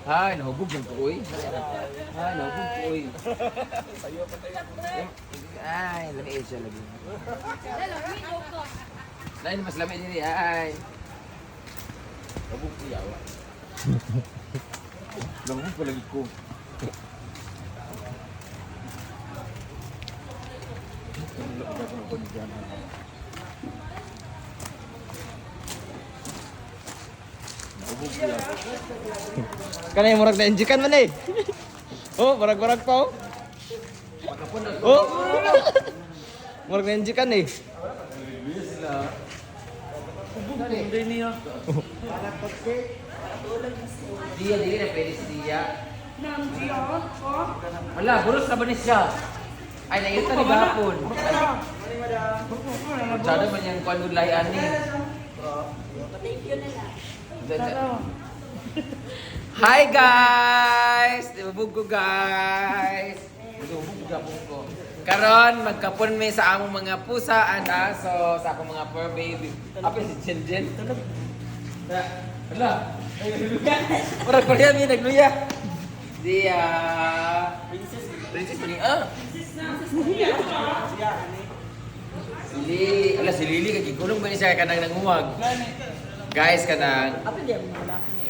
Ay, nahubog ng tuoy. Ay, nahubog tuoy. Ay, lami siya lagi. Lain mas lami diri ay. Nahubog ko yawa. Nahubog pa lagi ko. Kana yung murag na injikan man eh. Oh, barag-barag pa oh. Oh. Murag na injikan eh. Dia dili na pwede si Dia. Wala, buros na ba ni siya? Ay, nangita ni gahapon. Masyado man yung kuwan gudlayan ni. Hi guys! Ibubog ko guys! Ibubog ko gapon ko. Karon magkapon mi sa among mga pusa and aso sa akong mga fur baby. Apa si Jen Jen? Hala. Ora ko mi nagluya. Dia. Princess ni ah. Lili, ala si Lili kay gulong ba ni siya kanang nanguwag. Guys kanang. Apa dia mga lalaki niya?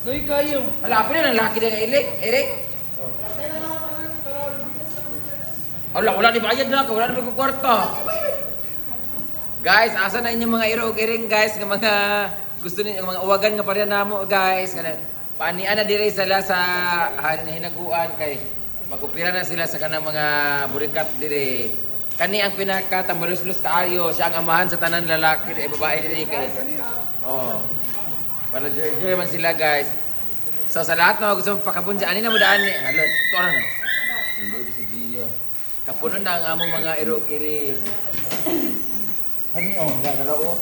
Noy kayo. Wala pa na ng laki na Eric. Eric. Wala ni bayad na wala na may kwarta. Guys, asa na inyong mga irog iring guys nga mga gusto ninyo mga uwagan nga pareha namo guys. Kana paanian na dire sila sa hari na hinaguan kay magupira na sila sa kanang mga burikat dire. Kani ang pinaka tambaluslos kaayo, siya ang amahan sa tanan lalaki e babae dire kay. Oh. Wala jer man sila guys. So sa lahat na gusto pakabunja ani na mo daan ni. Halot, to na. Dilo si Gio. Kapuno na ang among mga irog iri. Ani oh, dara o.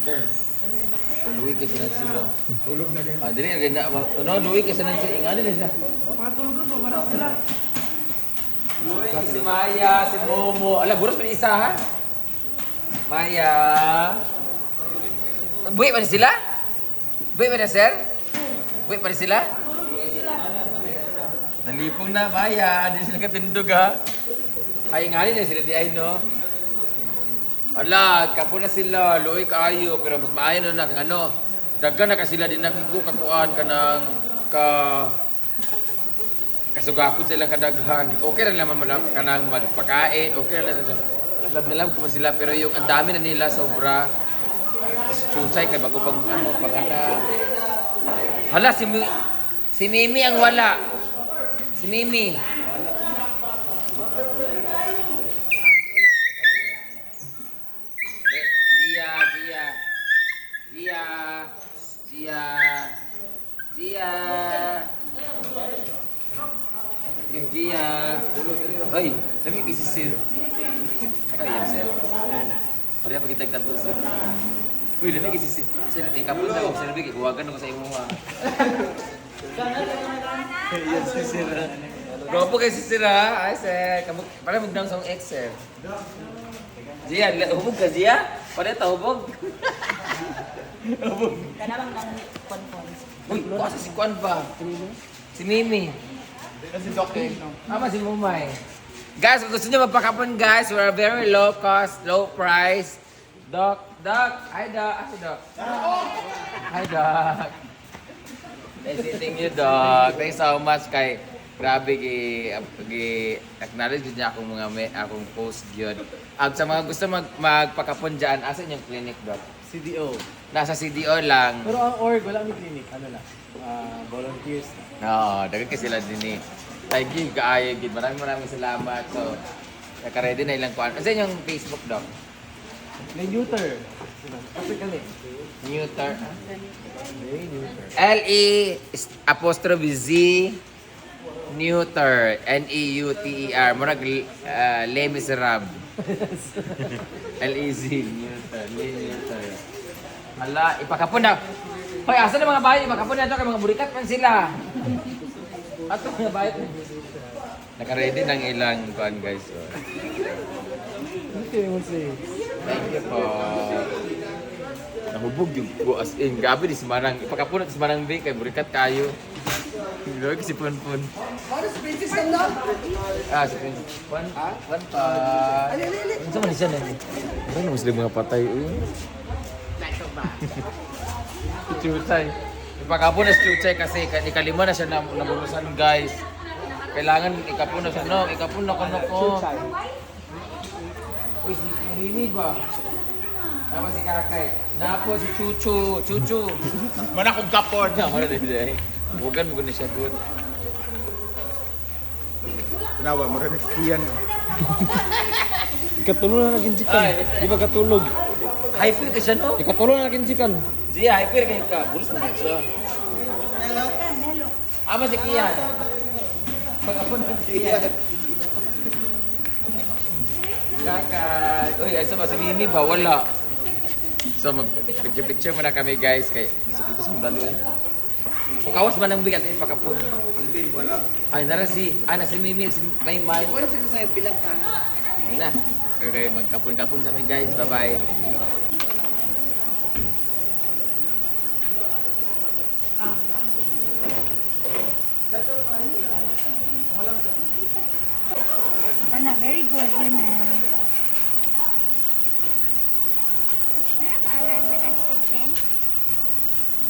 Okay. Luwi ka sila. Tulog na din. Ah, dili na no, luwi ka sila. Ingani na sila. Matulog ba man sila? Luwi si Maya, si Momo. Ala, buros pa ni isa ha? Maya. Buwi pa ni sila? Buwi pa na sir? Buwi pa ni sila? Nalipong na, Maya. Hindi sila katindog ha? Ay, ingani na sila di ay no? Ala, kapo na sila, luoy kaayo, pero mas maayo na kang ano. Daggan na ka sila din nakigo kakuan kanang kasugakod sila kadaghan. Okay ra naman kanang magpakain, okay ra lang. Love na love ko man sila pero yung ang dami na nila sobra. Chuchay kay bago pang ano pangana. Hala si Mimi ang wala. Si Mimi. Gia. Hoy, dami kasi sir. Taka yan sir. Pareha pa kita tatlo sir. Uy, dami kasi sir. Sir, kapon na ako sir, bigay kuwagan ako sa imo ha. Yes, si sir. Gopo kay si sir ha. Ay sir, para mag-down sa ex sir. Gia, hubog ka Gia? Pareha ta hubog. Hubog. Kanang nang konfon. Uy, kuasa si Kwan pa. Si Mimi. Kasi doctor. Ama si Mumay. Guys, kung gusto nyo magpakapon guys, we're very low cost, low price. Doc. Hi Doc. Hi Doc. Hi Doc. Nice meeting you Doc. Thanks so much kay grabe acknowledge niya akong akong post gyud. At sa mga gusto magpakapon diyan, asa yung clinic Doc? CDO. Nasa CDO lang. Pero ang org wala ni clinic, ano lang. Volunteers. Oo, dagan kasi sila din eh. Thank you, kaayo, gid. Maraming salamat. So, naka-ready na ilang kuan. Kasi yung Facebook, Doc? May neuter. Kasi kali. Neuter. Neuter. L-E-Z Neuter. N-E-U-T-E-R. Murag Les Miserables. L-E-Z Neuter. Les Neuter. Hala, ipakapon na. Hoy, asa na mga bahay? Ipakapon na ito kay mga burikat man sila. Ato mga bahay. Naka-ready ng ilang kuan guys. So. Okay, we'll see. Thank you po. Nahubog yung ko as in. Gabi di si Manang. Ipakapunot si Manang B kay burikat kayo. Lagi si Punpun. Ano si Princess lang na? Ah, si Punpun. One pa. Ano sa man siya na? Ano mas mga patay? Chuchay. Ipakapon na si Chuchay kasi ikalima na siya naburusan guys. Kailangan ikapon na siya. No, ikapon na ko. Uy, si Mimi ba? Nama si Kakay. Napo si Chuchu. Chuchu. Mana kong kapon. Mana din dia. Bukan mo na siya good. Tinawa mo rin iyan. Ikatulog na naginsikan. Di ba katulog? Hyper ka siya no? Ikatulog na naginsikan. Dia hyper kay ka. Bulus mo siya. Ama si Kian. Pagapon na si Kian. Kakay. Uy, ay sa si Mimi ba? Wala. So mag-picture muna kami guys kay gusto dito sa Mundalo eh. Pagkawas ba ng bigat ay pakapon? Hindi, wala. Ay nara si Mimi si Maymay. Wala sa sa'yo, bilang ka. Ayun na. Okay, magkapon-kapon sa amin guys. Bye-bye. Kana, very good yun na.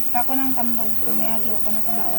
Kako ng tambal. Kumayagi ko na kumaon.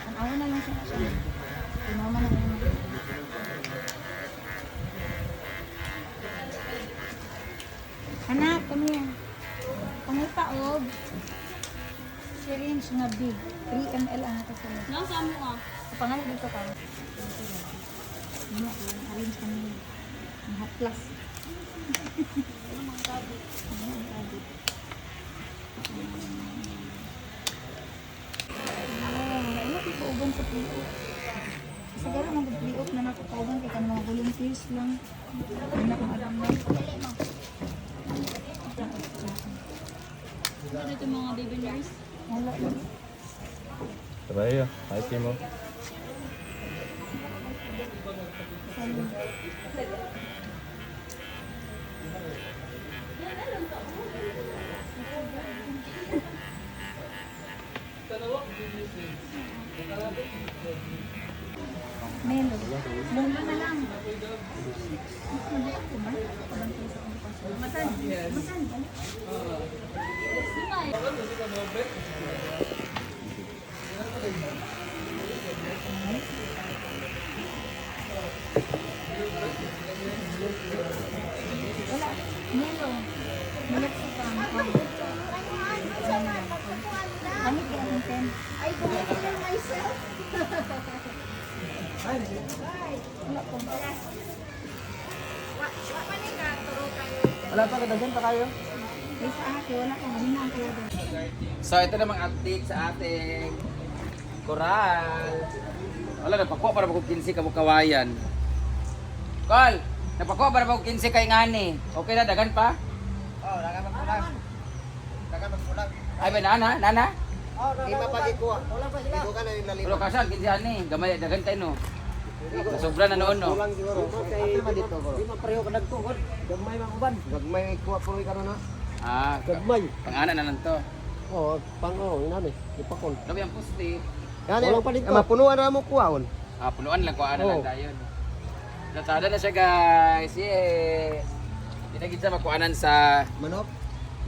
Ang awa na lang siya. Pinama na lang. Anak, come here. Pangipaog. Syringe nga big. 3 ml ang ito sa'yo. Nasaan mo ka? Pangalan dito ka. Ano, arrange kami. Ang hot plus. Ano ang kabit? Ano ko pauban sa pliot? Siguro mag-pliot na nakapauban kaya mga volunteers lang. Hindi na kong alam na. Ano ito mga baby nurse? Wala lang. Try ya. Ay mo. Melo. Melo na lang. Masan? Masan? Wala. Melo. Melo sa pang. Ano kaya ang ten? I do it myself. Wala po. Wala pa kadagan pa kayo. Ay, sa akin, wala ko. Hindi na ang kaya doon. So ito namang update sa ating koral. Wala, napakuha para mag-15 ka kawayan. Kol, napakuha para mag-15 kay ngani. Okay na, dagan pa? Oh, dagan magpulang. Dagan magpulang. Ay, ba, nana? Di pa pagikuha. Wala pa sila. Ito ka na yung nalima. Pero kasal, 15 ni. Gamay, dagan tayo no. Sobra na noon no. Kulang siguro. Kay dito ko. Di mapareho ka nagtukod. Gagmay man uban. Gagmay kuha po ka na. Ah, Gagmay. pang-ana na lang to. Oh, pang inani. Ipakon. Labi ang pusti. Yan walang pa dito. Mapunuan na mo kuhaon. Ah, punuan lang ko, ano Oo. lang dayon. Natada na siya guys. Yay! Pinagid sa makuanan sa Manok.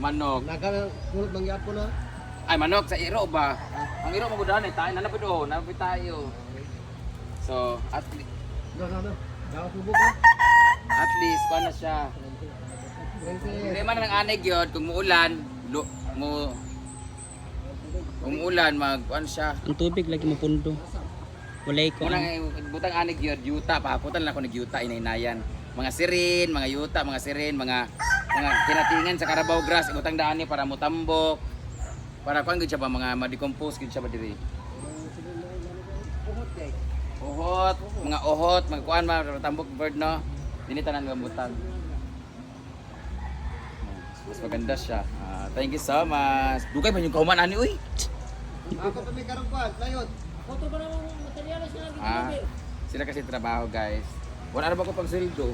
manok. Nagkakulot ng yapo na. Ay, manok sa iro ba? Ang iro magudahan eh, tayo nanapid tayo. So, at least, paano siya? Hindi man ng aneg yun, kung muulan, mo umulan magkuan siya. Ang tubig lagi mapundo. Walay ko. Unang butang anig yun, yuta, pahaputan lang ako nag-yuta, inaynayan. Mga sirin, mga yuta, mga sirin, mga kinatingan sa Carabao grass, ibutang daan ni para mutambok. Para kuan gud siya ba, mga ma-decompose gud siya ba diri. Ohot, mga kuan, mga tambok bird, no? Dinitan ang butang. Mas maganda siya. Thank you so much. Dugay ba yung kauman ani, uy? Ako pa may karong kwan, layon. Sila kasi trabaho, guys. Wala na ba ko pang sweldo?